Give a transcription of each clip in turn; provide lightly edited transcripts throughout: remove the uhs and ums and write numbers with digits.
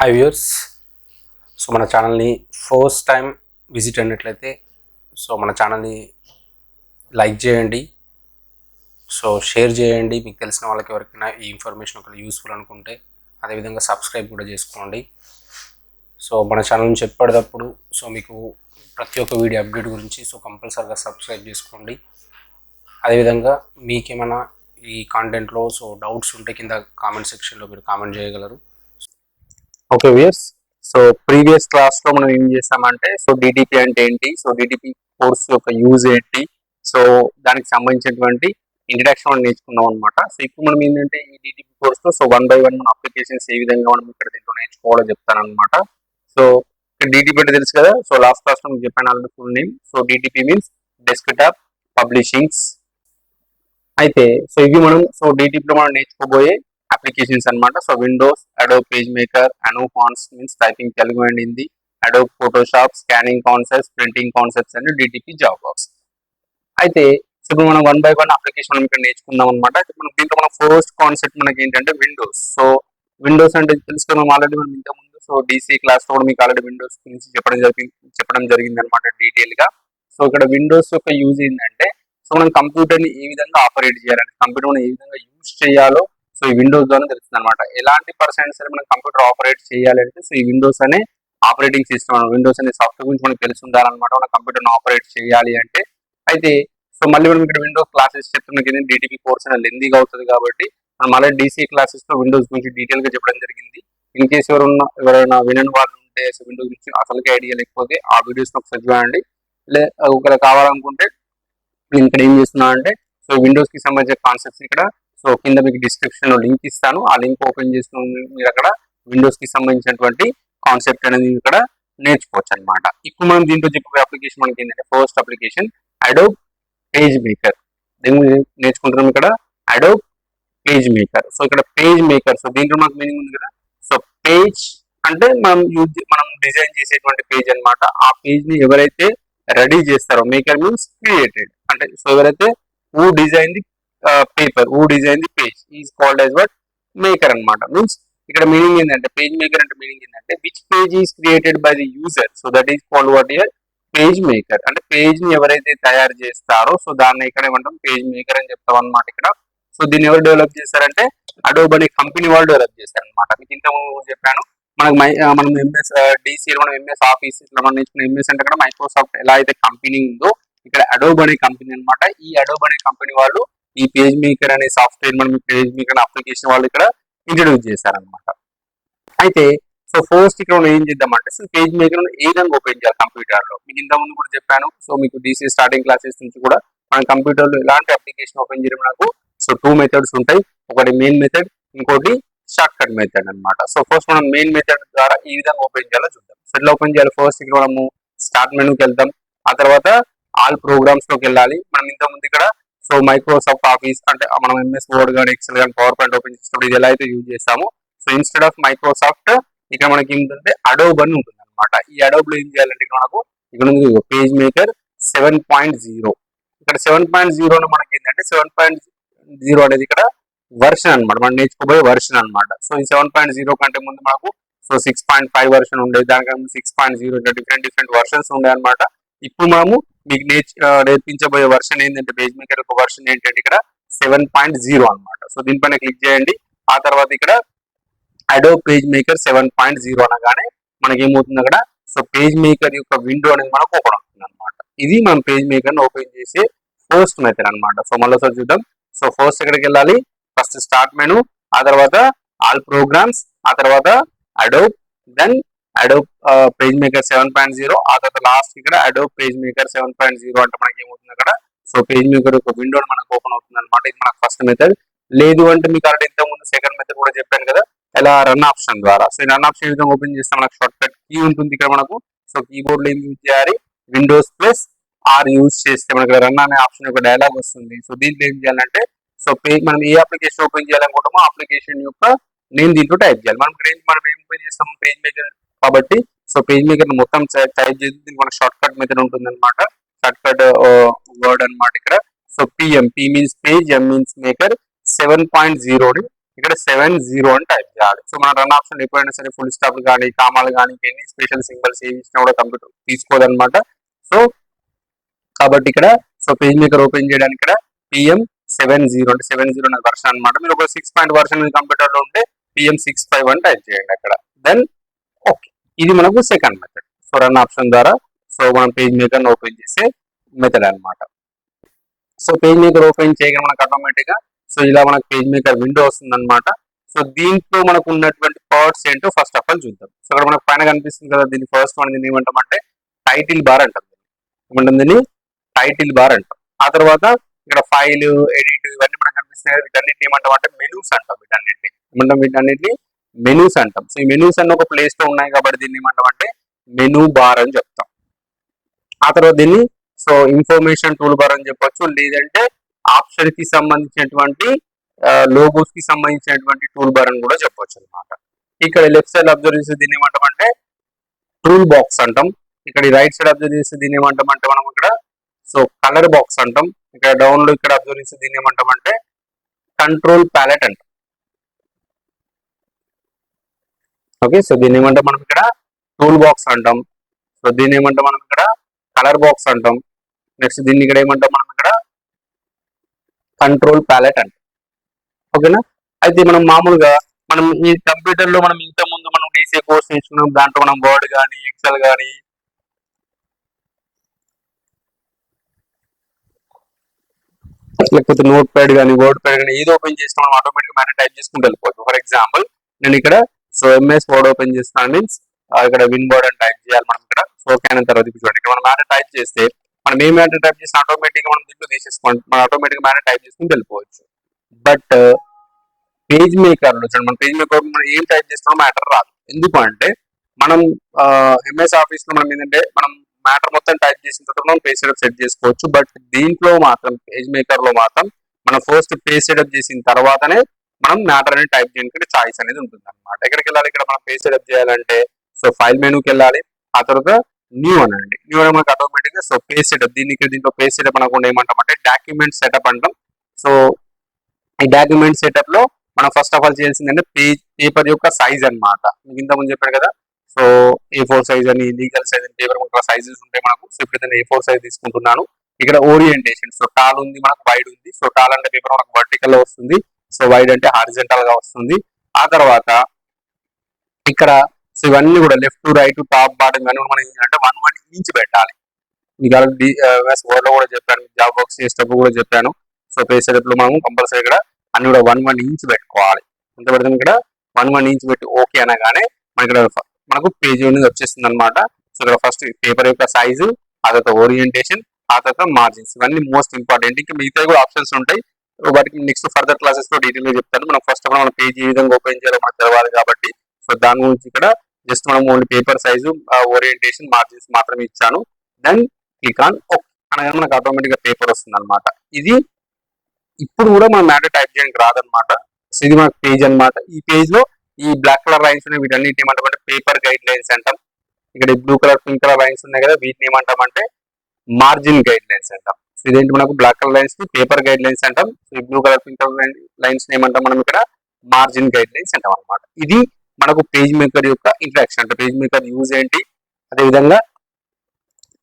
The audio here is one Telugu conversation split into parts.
Hi viewers. సో మన ఛానల్ని ఫస్ట్ టైం విజిట్ అయినట్లయితే మన ఛానల్ని లైక్ చేయండి, షేర్ చేయండి. మీకు తెలిసిన వాళ్ళకి ఎవరికైనా ఈ ఇన్ఫర్మేషన్ ఒకవేళ యూస్ఫుల్ అనుకుంటే అదేవిధంగా సబ్స్క్రైబ్ కూడా చేసుకోండి. మన ఛానల్ నుంచి ఎప్పటికప్పుడు మీకు ప్రతి ఒక్క వీడియో అప్డేట్ గురించి కంపల్సరీగా సబ్స్క్రైబ్ చేసుకోండి. అదేవిధంగా మీకేమైనా ఈ కాంటెంట్లో డౌట్స్ ఉంటే కింద కామెంట్ సెక్షన్లో మీరు కామెంట్ చేయగలరు. ఓకే వ్యూయర్స్, ప్రీవియస్ క్లాస్లో మనం ఏం చేసామంటే డిటిపి అంటే ఏంటి, డిటిపి కోర్స్ యొక్క యూజ్ ఏంటి, దానికి సంబంధించినటువంటి ఇంట్రడక్షన్ మనం నేర్చుకున్నాం అనమాట. ఇప్పుడు మనం ఏంటంటే ఈ డిటిపి కోర్స్లో 1 by 1 మన అప్లికేషన్స్ ఏ విధంగా మనం ఇక్కడ దీంట్లో నేర్చుకోవాలో చెప్తాను అనమాట. డిటిపి అంటే తెలుసు కదా. లాస్ట్ క్లాస్లో మీకు చెప్పాను already full name. DTP means desktop publishings. అయితే ఇవి మనం డిటిపిలో మనం నేర్చుకోబోయే అప్లికేషన్స్ అనమాట. Windows, Adobe page maker, Anu fonts means typing Telugu and Hindi, Adobe Photoshop, scanning concepts, printing concepts and DTP job box. అయితే ఇప్పుడు మనం 1 by 1 అప్లికేషన్ మనం ఇక్కడ నేర్చుకుందాం అనమాట. దీంట్లో మన ఫస్ట్ కాన్సెప్ట్ మనకి ఏంటంటే విండోస్. విండోస్ అంటే తెలుసుకున్నాం ఆల్రెడీ మనం ఇంతకుముందు. డీసీ క్లాస్ లో కూడా మీకు ఆల్రెడీ విండోస్ గురించి చెప్పడం జరిగింది అనమాట డీటెయిల్ గా. ఇక్కడ విండోస్ యొక్క యూజ్ ఏంటంటే మనం కంప్యూటర్ ని ఏ విధంగా ఆపరేట్ చేయాలని, కంప్యూటర్ ఏ విధంగా యూజ్ చేయాలో ఈ విండోస్ ద్వారా తెలుస్తుంది అనమాట. ఎలాంటి పర్సన్స్ సరే మనం కంప్యూటర్ ఆపరేట్ చేయాలి అంటే ఈ విండోస్ అనే ఆపరేటింగ్ సిస్టమ్, విండోస్ అనే సాఫ్ట్వేర్ గురించి మనకు తెలిసి ఉండాలన్నమాట. మన కంప్యూటర్ ఆపరేట్ చేయాలి అంటే అయితే మళ్ళీ మనం ఇక్కడ విండోస్ క్లాసెస్ చెప్తున్న డిటిపి కోర్స్ అనేది లెందీగా అవుతుంది కాబట్టి మనం మళ్ళీ డీసీ క్లాసెస్ లో విండోస్ గురించి డీటెయిల్ గా చెప్పడం జరిగింది. ఇన్ కేసు ఎవరైనా వినని వాళ్ళు ఉంటే విండోస్ గురించి అసలుకే ఐడియా లేకపోతే ఆ వీడియోస్ ఒకసారి చూడండి. ఒకవేళ కావాలనుకుంటే నేను ఇక్కడ ఏం చేస్తున్నా అంటే విండోస్ కి సంబంధించిన కాన్సెప్ట్స్ ఇక్కడ కింద మీకు డిస్క్రిప్షన్ లో లింక్ ఇస్తాను. ఆ లింక్ ఓపెన్ చేసుకుని మీరు అక్కడ విండోస్ కి సంబంధించినటువంటి కాన్సెప్ట్ అనేది ఇక్కడ నేర్చుకోవచ్చు అనమాట. ఇప్పుడు మనం దీంట్లో చెప్పే అప్లికేషన్ మనకి ఏంటంటే first application Adobe page maker. దీన్ని నేర్చుకుంటున్నాం ఇక్కడ అడోబ్ పేజ్ మేకర్. ఇక్కడ పేజ్ మేకర్ దీంట్లో మనకు మీనింగ్ ఉంది కదా. పేజ్ అంటే మనం డిజైన్ చేసేటువంటి పేజ్ అనమాట. ఆ పేజ్ ని ఎవరైతే రెడీ చేస్తారో, మేకర్ మీన్స్ క్రియేటెడ్ అంటే ఎవరైతే who design the paper, who design the page is called as what maker అనమాట. మీన్స్ ఇక్కడ మీనింగ్ ఏంటంటే పేజ్ మేకర్ అంటే మీనింగ్ ఏంటంటే which page is created by the user, that is called what year page maker. అంటే పేజ్ ని ఎవరైతే తయారు చేస్తారో దాన్ని ఇక్కడ ఏమంటాం పేజ్ మేకర్ అని చెప్తాం అనమాట ఇక్కడ. దీన్ని ఎవరు డెవలప్ చేస్తారంటే అడోబ్ అనే కంపెనీ వాళ్ళు డెవలప్ చేస్తారు అనమాట. మీకు ఇంత చెప్పాను మనం ఎంఎస్ డిసి, మనం ఎంఎస్ ఆఫీస్ ఇట్లా మనం నేర్చుకున్న ఎంఎస్ అంటే ఇక్కడ మైక్రోసాఫ్ట్ ఎలా అయితే కంపెనీ ఉందో ఇక్కడ అడోబ్ అనే కంపెనీ అనమాట. ఈ అడోబ్ అనే కంపెనీ వాళ్ళు ఈ పేజ్ మేకర్ అనే సాఫ్ట్వేర్ మనం పేజ్ మేకర్ అప్లికేషన్ వాళ్ళు ఇక్కడ ఇంట్రడ్యూస్ చేశారనమాట. అయితే ఫస్ట్ ఇక్కడ ఏం చేద్దామంటే పేజ్ మేకర్ ఏ విధంగా ఓపెన్ చేయాలి కంప్యూటర్ లో. మీకు ఇంత ముందు కూడా చెప్పాను. మీకు డీసీ స్టార్టింగ్ క్లాసెస్ నుంచి కూడా మన కంప్యూటర్ లో ఎలాంటి అప్లికేషన్ ఓపెన్ చేయడం మనకు 2 మెథడ్స్ ఉంటాయి. ఒకటి మెయిన్ మెథడ్, ఇంకోటి షార్ట్ కట్ మెథడ్ అనమాట. ఫస్ట్ మనం మెయిన్ మెథడ్ ద్వారా ఈ విధంగా ఓపెన్ చేయాలో చూద్దాం. ఎట్లా ఓపెన్ చేయాలి? ఫస్ట్ ఇక్కడ మనము స్టార్ట్ మెనూకి వెళ్తాం. ఆ తర్వాత ఆల్ ప్రోగ్రామ్స్ లోకి వెళ్ళాలి. మనం ఇంత ముందు ఇక్కడ మైక్రోసాఫ్ట్ ఆఫీస్ అంటే మనం ఎంఎస్ వర్డ్ కానీ ఎక్సెల్ కానీ పవర్ పాయింట్ ఓపెన్ చేసినప్పుడు ఇది ఎలా అయితే యూజ్ చేస్తామో ఇన్స్టెడ్ ఆఫ్ మైక్రోసాఫ్ట్ ఇక్కడ మనకి ఏంటంటే అడోబ్ అని ఉంటుంది అనమాట. ఈ అడోబ్ లో ఏం చేయాలంటే ఇక్కడ ఉంది పేజ్ మేకర్ 7.0. ఇక్కడ 7.0 మనకి ఏంటంటే 7.0 అనేది ఇక్కడ వర్షన్ అనమాట, మనం నేర్చుకోబోయే వర్షన్ అనమాట. ఈ 7.0 కంటే ముందు మనకు 6.5 వర్షన్ ఉండేది, దానికంటే 6.0 ఇట్లా డిఫరెంట్ వర్షన్స్ ఉండే అనమాట. ఇప్పుడు మనము మీకు నేర్పించబోయే వర్షన్ ఏంటంటే పేజ్ మేకర్ యొక్క వర్షన్ ఏంటంటే ఇక్కడ 7.0 అనమాట. దీనిపైన క్లిక్ చేయండి. ఆ తర్వాత ఇక్కడ అడోబ్ పేజ్ మేకర్ 7.0 అనగానే మనకి ఏమవుతుంది అక్కడ పేజ్ మేకర్ యొక్క విండో అనేది మనకు ఓపెన్ అవుతుంది అనమాట. ఇది మనం పేజ్ మేకర్ ని ఓపెన్ చేసే ఫస్ట్ మెథడ్ అనమాట. మళ్ళీ చూద్దాం. ఫస్ట్ ఎక్కడికి వెళ్ళాలి? ఫస్ట్ స్టార్ట్ మెనూ, ఆ తర్వాత ఆల్ ప్రోగ్రామ్స్, ఆ తర్వాత Adobe, then Adobe page maker 7.0, ఆ తర్వాత లాస్ట్ ఇక్కడ అడోబ్ పేజ్ మేకర్ 7.0 అంటే మనకి ఏమవుతుంది అక్కడ పేజ్ మేకర్ యొక్క విండో మనకు ఓపెన్ అవుతుంది అనమాట. ఇది మనకు ఫస్ట్ మెథడ్. లేదు అంటే మీకు ఆల్రెడీ ఇంత ముందు సెకండ్ మెథడ్ కూడా చెప్పాను కదా, ఎలా రన్ ఆప్షన్ ద్వారా. ఈ రన్ ఆప్షన్ ఏ విధంగా ఓపెన్ చేస్తే మనకు షార్ట్ కట్ కీ ఉంటుంది ఇక్కడ మనకు. కీబోర్డ్ లో ఏం యూజ్ చేయాలి? విండోస్ ప్లస్ ఆర్ యూజ్ చేస్తే మనకి రన్ అనే ఆప్షన్ యొక్క డైలాగ్ వస్తుంది. దీంట్లో ఏం చేయాలంటే మనం ఏ అప్లికేషన్ ఓపెన్ చేయాలనుకుంటామో ఆ అప్లికేషన్ యొక్క నేమ్ దీంట్లో టైప్ చేయాలి. మనం ఏం ఓపెన్ చేస్తాం? పేజ్ మేకర్ కాబట్టి పేజ్ మేకర్ మొత్తం టైప్ చేసి దీనికి మన షార్ట్ కట్ మెథడ్ ఉంటుంది అనమాట. షార్ట్ కట్ వర్డ్ అనమాట ఇక్కడ. PM, P means page, M means maker, 7.0 ని ఇక్కడ 70 అని టైప్ చేయాలి. సో మన రన్ ఆప్షన్ ఎప్పుడైనా సరే ఫుల్ స్టాప్ కానీ కామాలు కానీ ఎన్ని స్పెషల్ సింబల్స్ ఏమి ఇచ్చినా కూడా కంప్యూటర్ తీసుకోదన్నమాట. సో కాబట్టి ఇక్కడ సో పేజ్ మేకర్ ఓపెన్ చేయడానికి ఇక్కడ PM70 అంటే 70 అనే వర్షన్ అనమాట. మీరు ఒక 6 వర్షన్ కంప్యూటర్ లో ఉంటే PM65 అని టైప్ చేయండి అక్కడ. దెన్ ఓకే, ఇది మనకు second method. So run option ద్వారా సో మనం పేజ్ మేకర్ ఓపెన్ చేసే మెథడ్ అనమాట. సో పేజ్ మేకర్ ఓపెన్ చేయగా మనకు ఆటోమేటిక్ గా సో ఇలా మనకు పేజ్ మేకర్ విండో వస్తుంది అనమాట. సో దీంట్లో మనకు ఉన్నటువంటి పార్ట్స్ ఏంటో ఫస్ట్ ఆఫ్ ఆల్ చూద్దాం. సో ఇక్కడ మనకు పైన కనిపిస్తుంది కదా, దీన్ని ఫస్ట్ వన్ దీన్ని ఏమంటామంటే టైటిల్ బార్ అంటాం. ఏమంటుంది దీన్ని టైటిల్ బార్ అంటాం. ఆ తర్వాత ఇక్కడ ఫైల్ ఎడిట్ ఇవన్నీ మనకు కనిపిస్తున్నాయి. వీటన్నిటిని ఏమంటాం అంటే మెనూస్ అంటాం. వీటన్నిటిని మెనూస్ అంటాం. సో ఈ మెనూస్ అన్న ఒక ప్లేస్ లో ఉన్నాయి కాబట్టి దీన్ని ఏమంటాం అంటే మెనూ బార్ అని చెప్తాం. ఆ తర్వాత దీన్ని సో ఇన్ఫర్మేషన్ టూల్ బార్ అని చెప్పొచ్చు, లేదంటే ఆప్షన్ కి సంబంధించినటువంటి లోగోస్ కి సంబంధించినటువంటి టూల్ బార్ అని కూడా చెప్పొచ్చు అనమాట. ఇక్కడ లెఫ్ట్ సైడ్ అబ్జర్వ్ చేస్తే దీన్ని ఏమంటాం అంటే టూల్ బాక్స్ అంటాం. ఇక్కడ రైట్ సైడ్ అబ్జర్వ్ చేస్తే దీన్ని ఏమంటాం అంటే మనం ఇక్కడ సో కలర్ బాక్స్ అంటాం. ఇక్కడ డౌన్ లో ఇక్కడ అబ్జర్వ్ చేస్తే దీన్ని ఏమంటాం అంటే కంట్రోల్ ప్యాలెట్ అంటాం. ఓకే, సో దీన్ని ఏమంటాం మనం ఇక్కడ టూల్ బాక్స్ అంటాం. సో దీన్ని ఏమంటాం మనం ఇక్కడ కలర్ బాక్స్ అంటాం. నెక్స్ట్ దీన్ని ఇక్కడ ఏమంటాం మనం ఇక్కడ కంట్రోల్ ప్యాలెట్ అంటాం. ఓకేనా. అయితే మనం మామూలుగా మనం ఈ కంప్యూటర్ లో మనం ఇంత ముందు మనం డీసీ కోర్స్ నేర్చుకున్నాం. దాంట్లో మనం వర్డ్ కానీ ఎక్సెల్ కానీ లేకపోతే నోట్ ప్యాడ్ కానీ వర్డ్ ప్యాడ్ కానీ ఏది ఓపెన్ చేసినా మనం ఆటోమేటిక్ గా టైప్ చేసుకుంటూ వెళ్ళిపోవచ్చు. ఫర్ ఎగ్జాంపుల్ నేను ఇక్కడ సో ఎంఎస్ వర్డ్ ఓపెన్ చేస్తాను, మీన్స్ ఇక్కడ విన్ వర్డ్ అని టైప్ చేయాలి మనం ఇక్కడ. సో ఓకే అయిన తర్వాత చూడండి ఇక్కడ మనం మ్యాటర్ టైప్ చేస్తే మనం ఏ మ్యాటర్ టైప్ చేస్తే ఆటోమేటిక్ గా మనం దీంట్లో తీసేసుకోండి, మనం ఆటోమేటిక్ మ్యాటర్ టైప్ చేసుకుని వెళ్ళిపోవచ్చు. బట్ పేజ్ మేకర్ లో చూడండి, మన పేజ్ మేకర్ మనం ఏం టైప్ చేస్తామో మ్యాటర్ రాదు. ఎందుకు అంటే మనం ఎంఎస్ ఆఫీస్ లో మనం ఏంటంటే మనం మ్యాటర్ మొత్తం టైప్ చేసిన తర్వాత మనం పేజ్ సెటప్ సెట్ చేసుకోవచ్చు. బట్ దీంట్లో మాత్రం పేజ్ మేకర్ లో మాత్రం మనం ఫస్ట్ పేజ్ సెటప్ చేసిన తర్వాతనే మనం మ్యాటర్ అనేది టైప్ చేయడానికి చాయిస్ అనేది ఉంటుంది అనమాట. ఎక్కడికి వెళ్ళాలి, ఇక్కడ మనం పేజ్ సెటప్ చేయాలంటే సో ఫైల్ మెనూకి వెళ్ళాలి. ఆ తర్వాత న్యూ అనండి. న్యూ అని మనకు ఆటోమేటిక్ గా సో పేజ్ సెటప్ దీంట్లో పేజ్ సెటప్ అనకుండా ఏమంటాం అంటే డాక్యుమెంట్ సెటప్ అంటాం. సో ఈ డాక్యుమెంట్ సెటప్ లో మనం ఫస్ట్ ఆఫ్ ఆల్ చేయాల్సిందంటే పేపర్ యొక్క సైజ్ అనమాట. మీకు ఇంతకుముందు చెప్పాడు కదా, సో A4 సైజ్ అని లీగల్ సైజ్ అని పేపర్ సైజెస్ ఉంటాయి మనకు. సో ఇప్పుడు నేను A4 సైజ్ తీసుకుంటున్నాను. ఇక్కడ ఓరియంటేషన్ సో టాల్ ఉంది, మనకు వైడ్ ఉంది. సో టాల్ అంటే పేపర్ మనకు వర్టికల్ లో వస్తుంది, సో వైడ్ అంటే హారిజెంటల్ గా వస్తుంది. ఆ తర్వాత ఇక్కడ సో ఇవన్నీ కూడా left to right top bottom ఇవన్నీ మనం అంటే 1 ఇంచ్ పెట్టాలి. మీకు ఆల్రెడీ వర్డ్ లో కూడా చెప్పాను, జాబ్ వర్క్స్ చేసేటప్పుడు కూడా చెప్పాను. సో పేజ్ సెటప్ లో మనం కంపల్సరీ ఇక్కడ అన్ని కూడా 1 ఇంచ్ పెట్టుకోవాలి. ఎంత పెడతాం ఇక్కడ 1 ఇంచ్ పెట్టి ఓకే అనగానే మనకు పేజ్ అనేది వచ్చేస్తుంది అనమాట. సో ఇక్కడ ఫస్ట్ పేపర్ యొక్క సైజు, ఆ తర్వాత ఓరియంటేషన్, ఆ తర్వాత మార్జిన్స్, ఇవన్నీ మోస్ట్ ఇంపార్టెంట్. ఇంకా మిగతా కూడా ఆప్షన్స్ ఉంటాయి, వాటికి నెక్స్ట్ ఫర్దర్ క్లాసెస్ లో డీటెయిల్ గా చెప్తాను. మనం ఫస్ట్ ఆఫ్ ఆల్ మన పేజ్ ఏ విధంగా ఓపెన్ చేయాలో మనకు తెలవాలి కాబట్టి సో దాని గురించి ఇక్కడ జస్ట్ మనం only paper size, orientation, margins మాత్రమే ఇచ్చాను. దెన్ క్లిక్ ఆన్ ఓకే అనగానే మనకు ఆటోమేటిక్ గా పేపర్ వస్తుంది అనమాట. ఇది ఇప్పుడు కూడా మనం మ్యాటర్ టైప్ చేయడానికి రాదనమాట. సో ఇది మనకు పేజ్ అనమాట. ఈ పేజ్ లో ఈ బ్లాక్ కలర్ లైన్స్ ఉన్నాయి, వీటన్నిటి ఏమంటామంటే పేపర్ గైడ్ లైన్స్ అంటాం. ఇక్కడ blue colour pink colour lines ఉన్నాయి కదా, వీటిని ఏమంటామంటే మార్జిన్ గైడ్ లైన్స్ అంటాం. సో ఇదేంటి మనకు బ్లాక్ కలర్ లైన్స్ ని పేపర్ గైడ్ లైన్స్ అంటాం. సో ఈ blue colour pink colour lines ని ఏమంటాం మనం ఇక్కడ మార్జిన్ గైడ్ లైన్స్ అంటాం అనమాట. ఇది మనకు పేజ్ మేకర్ యొక్క ఇంట్రాక్షన్ అంటే పేజ్ మేకర్ యూజ్ ఏంటి, అదేవిధంగా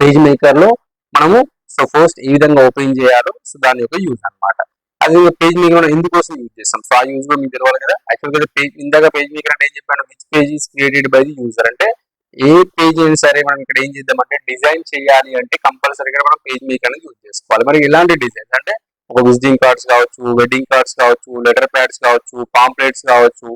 పేజ్ మేకర్ లో మనము సో ఫస్ట్ ఏ విధంగా ఓపెన్ చేయాలో సో దాని యొక్క యూజ్ అనమాట. అది పేజ్ మేకర్ మనం ఎందుకోసం యూజ్ చేస్తాం, సో ఆ యూజ్ లో మీకు తెలియాలి కదా. యాక్చువల్గా ఇందాక పేజ్ మేకర్ అంటే ఏం చెప్పాను, which page is created by the user అంటే ఏ పేజ్ అయినా సరే మనం ఇక్కడ ఏం చేద్దామంటే డిజైన్ చేయాలి అంటే కంపల్సరీగా మనం పేజ్ మేకర్ అనేది యూజ్ చేసుకోవాలి. మరి ఎలాంటి డిజైన్స్ అంటే ఒక విజిటింగ్ కార్డ్స్ కావచ్చు, వెడ్డింగ్ కార్డ్స్ కావచ్చు, లెటర్ ప్యాడ్స్ కావచ్చు, పాంప్లెట్స్ కావచ్చు,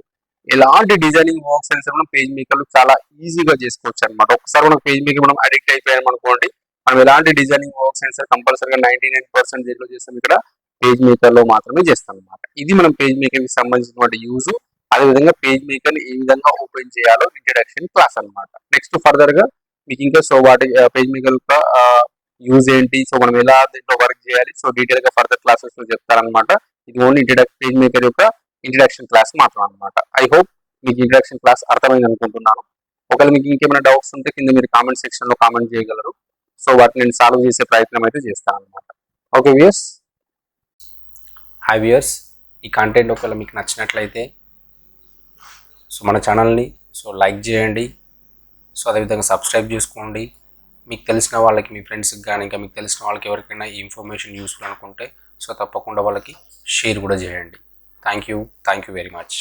ఎలాంటి డిజైనింగ్ వర్క్స్ అయినా సరే మనం పేజ్ మేకర్ చాలా ఈజీగా చేసుకోవచ్చు అనమాట. ఒకసారి మనం పేజ్ మేకర్ మనం అడిక్ట్ అయిపోయాం అనుకోండి, మనం ఎలాంటి డిజైనింగ్ వర్క్స్ అయినా సరే కంపల్సరీగా 99% దేంట్లో చేస్తాం, ఇక్కడ పేజ్ మేకర్ లో మాత్రమే చేస్తాం అనమాట. ఇది మనం పేజ్ మేకర్ కి సంబంధించినటువంటి యూజ్. అదేవిధంగా పేజ్ మేకర్ ని ఏ విధంగా ఓపెన్ చేయాలో ఇంట్రడక్షన్ క్లాస్ అనమాట. నెక్స్ట్ ఫర్దర్ గా మీకు ఇంకా సో వాటి పేజ్ మేకర్ యొక్క యూజ్ ఏంటి, సో మనం ఎలా దీంట్లో వర్క్ చేయాలి, సో డీటెయిల్ గా ఫర్దర్ క్లాసెస్ లో చెప్తారనమాట. ఇది ఓన్లీ పేజ్ మేకర్ యొక్క ఇంట్రడక్షన్ క్లాస్ మాత్రం అనమాట. ఐ హోప్ మీకు ఇంట్రడక్షన్ క్లాస్ అర్థమైంది అనుకుంటున్నాను. ఒకవేళ మీకు ఇంకేమైనా డౌట్స్ ఉంటే కింద మీరు కామెంట్ సెక్షన్ లో కామెంట్ చేయగలరు. సో వాటిని నేను సాల్వ్ చేసే ప్రయత్నం అయితే చేస్తాను అనమాట. Okay viewers. హాయ్ వ్యూయర్స్, ఈ కంటెంట్ ఒకవేళ మీకు నచ్చినట్లయితే సో మన ఛానల్ని సో లైక్ చేయండి, సో అదేవిధంగా సబ్స్క్రైబ్ చేసుకోండి. మీకు తెలిసిన వాళ్ళకి, మీ ఫ్రెండ్స్కి కానీ ఇంకా మీకు తెలిసిన వాళ్ళకి ఎవరికైనా ఈ ఇన్ఫర్మేషన్ యూస్ఫుల్ అనుకుంటే సో తప్పకుండా వాళ్ళకి షేర్ కూడా చేయండి. Thank you very much.